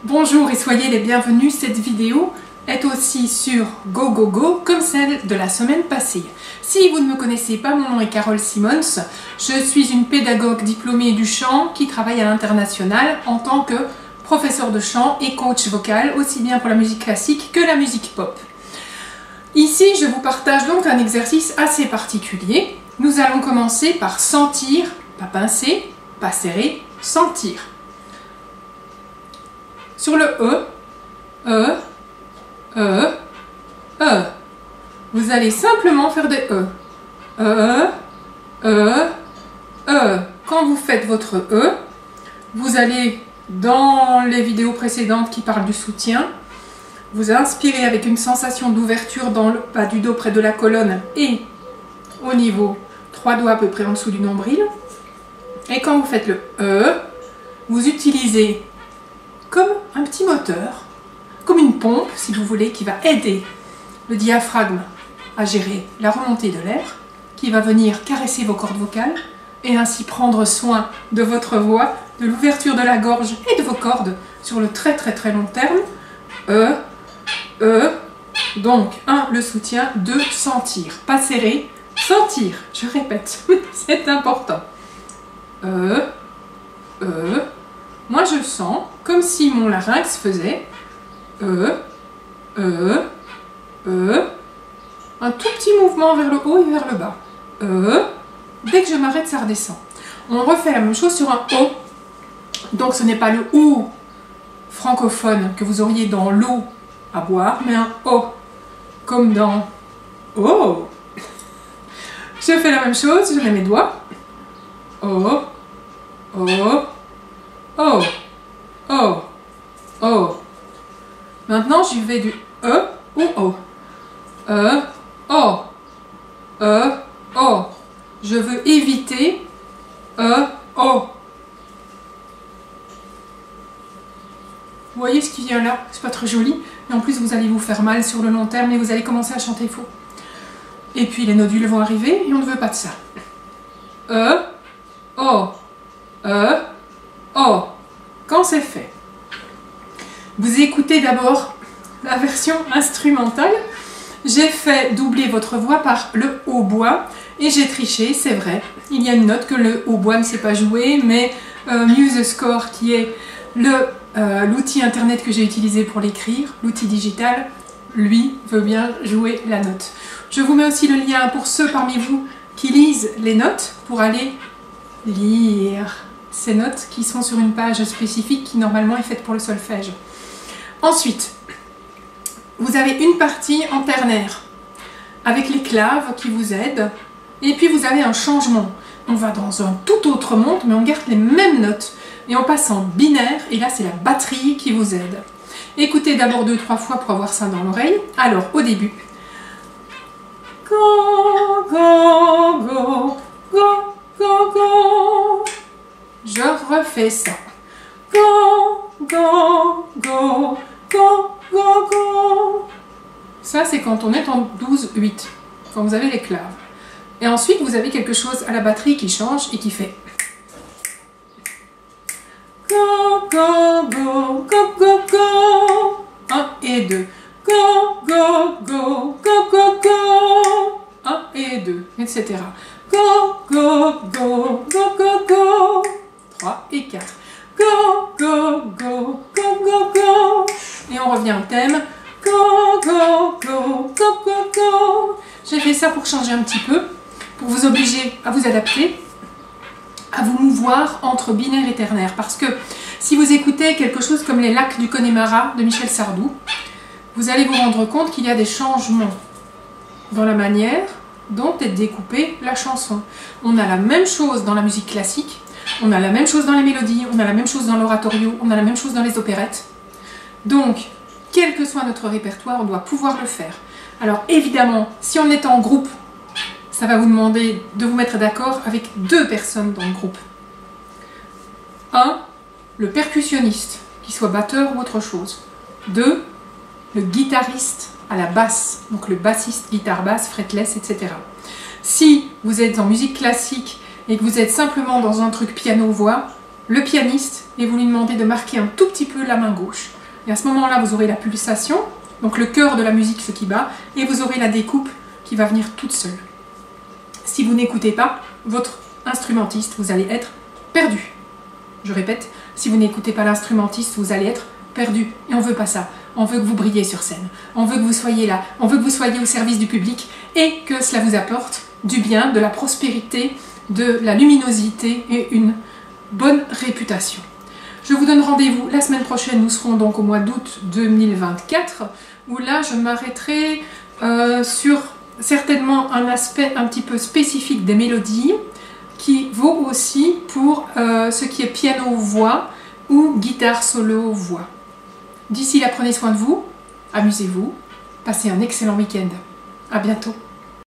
Bonjour et soyez les bienvenus. Cette vidéo est aussi sur Go Go Go comme celle de la semaine passée. Si vous ne me connaissez pas, mon nom est Carole Simons. Je suis une pédagogue diplômée du chant qui travaille à l'international en tant que professeur de chant et coach vocal, aussi bien pour la musique classique que la musique pop. Ici, je vous partage donc un exercice assez particulier. Nous allons commencer par sentir, pas pincer, pas serrer, sentir. Sur le E, vous allez simplement faire des Quand vous faites votre vous allez, dans les vidéos précédentes qui parlent du soutien, vous inspirez avec une sensation d'ouverture dans le bas du dos près de la colonne et au niveau 3 doigts à peu près en dessous du nombril. Et quand vous faites le vous utilisez comme un petit moteur, comme une pompe si vous voulez, qui va aider le diaphragme à gérer la remontée de l'air, qui va venir caresser vos cordes vocales et ainsi prendre soin de votre voix, de l'ouverture de la gorge et de vos cordes sur le très long terme. Donc 1, le soutien, 2, sentir, pas serrer, sentir, je répète, c'est important. Moi je sens comme si mon larynx faisait un tout petit mouvement vers le haut et vers le bas. Dès que je m'arrête, ça redescend. On refait la même chose sur un O. Donc ce n'est pas le OU francophone que vous auriez dans l'eau à boire, mais un O, comme dans O. Je fais la même chose, je mets mes doigts. O, O, O, O, O. Maintenant, je vais du E ou O. O, O. Je veux éviter O. Vous voyez ce qui vient là? C'est pas très joli. Et en plus, vous allez vous faire mal sur le long terme et vous allez commencer à chanter faux. Et puis, les nodules vont arriver et on ne veut pas de ça. O. O. Quand c'est fait, vous écoutez d'abord la version instrumentale. J'ai fait doubler votre voix par le hautbois et j'ai triché, c'est vrai. Il y a une note que le hautbois ne sait pas jouer, mais MuseScore, qui est l'outil internet que j'ai utilisé pour l'écrire, l'outil digital, lui veut bien jouer la note. Je vous mets aussi le lien pour ceux parmi vous qui lisent les notes pour aller lire ces notes qui sont sur une page spécifique qui normalement est faite pour le solfège. Ensuite, vous avez une partie en ternaire avec les claves qui vous aident et puis vous avez un changement. On va dans un tout autre monde mais on garde les mêmes notes et on passe en binaire et là c'est la batterie qui vous aide. Écoutez d'abord 2-3 fois pour avoir ça dans l'oreille. Alors au début, go, go, go, go, go, go. Je refais ça. Go, go, go, go, go, go. Ça, c'est quand on est en 12-8, quand vous avez les claves. Et ensuite, vous avez quelque chose à la batterie qui change et qui fait go, go, go, go, go, go. 1 et 2. Go, go, go, go, go, go. 1 et 2, etc. Go, go, go, go, go, go. 3 et 4. Go, go, go, go, go, go. Et on revient au thème. Go, go, go, go, go, go. J'ai fait ça pour changer un petit peu, pour vous obliger à vous adapter, à vous mouvoir entre binaire et ternaire. Parce que si vous écoutez quelque chose comme Les Lacs du Connemara de Michel Sardou, vous allez vous rendre compte qu'il y a des changements dans la manière dont est découpée la chanson. On a la même chose dans la musique classique, on a la même chose dans les mélodies, on a la même chose dans l'oratorio, on a la même chose dans les opérettes. Donc, quel que soit notre répertoire, on doit pouvoir le faire. Alors évidemment, si on est en groupe, ça va vous demander de vous mettre d'accord avec 2 personnes dans le groupe. 1, le percussionniste, qui soit batteur ou autre chose. 2, le guitariste à la basse, donc le bassiste, guitare basse, fretless, etc. Si vous êtes en musique classique et que vous êtes simplement dans un truc piano-voix, le pianiste et vous lui demandez de marquer un tout petit peu la main gauche. Et à ce moment-là, vous aurez la pulsation, donc le cœur de la musique, ce qui bat, et vous aurez la découpe qui va venir toute seule. Si vous n'écoutez pas votre instrumentiste, vous allez être perdu. Je répète, si vous n'écoutez pas l'instrumentiste, vous allez être perdu. Et on ne veut pas ça. On veut que vous brilliez sur scène. On veut que vous soyez là. On veut que vous soyez au service du public et que cela vous apporte du bien, de la prospérité, de la luminosité et une bonne réputation. Je vous donne rendez-vous la semaine prochaine. Nous serons donc au mois d'août 2024 où là je m'arrêterai sur certainement un aspect un petit peu spécifique des mélodies qui vaut aussi pour ce qui est piano-voix ou guitare solo-voix. D'ici là, prenez soin de vous, amusez-vous, passez un excellent week-end. À bientôt.